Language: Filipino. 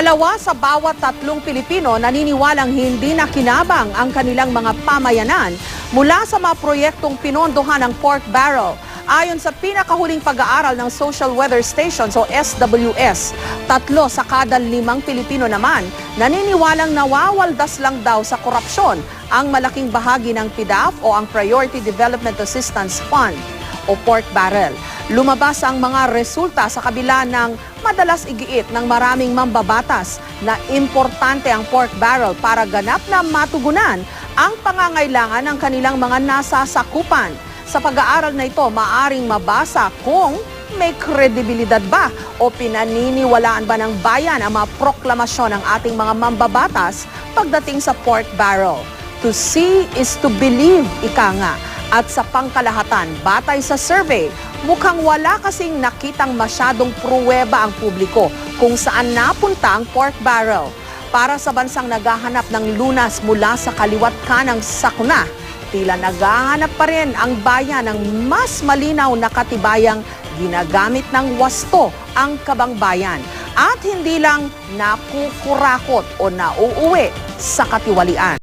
Dalawa sa bawat tatlong Pilipino naniniwalang hindi nakinabang ang kanilang mga pamayanan mula sa mga proyektong pinondohan ng pork barrel. Ayon sa pinakahuling pag-aaral ng Social Weather Station o SWS, 3 sa kada 5 Pilipino naman naniniwalang nawawaldas lang daw sa korupsyon ang malaking bahagi ng PDAF o ang Priority Development Assistance Fund o pork barrel. Lumabas ang mga resulta sa kabila ng madalas igiit ng maraming mambabatas na importante ang pork barrel para ganap na matugunan ang pangangailangan ng kanilang mga nasasakupan. Sa pag-aaral na ito, maaring mabasa kung may kredibilidad ba o pinaniniwalaan ba ng bayan ang mga proklamasyon ng ating mga mambabatas pagdating sa pork barrel. To see is to believe, ika nga. At sa pangkalahatan, batay sa survey, mukhang wala kasing nakitang masyadong pruweba ang publiko kung saan napunta ang pork barrel. Para sa bansang naghahanap ng lunas mula sa kaliwat kanang sakuna, tila naghahanap pa rin ang bayan ng mas malinaw na katibayang ginagamit ng wasto ang kabangbayan at hindi lang nakukurakot o nauuwi sa katiwalian.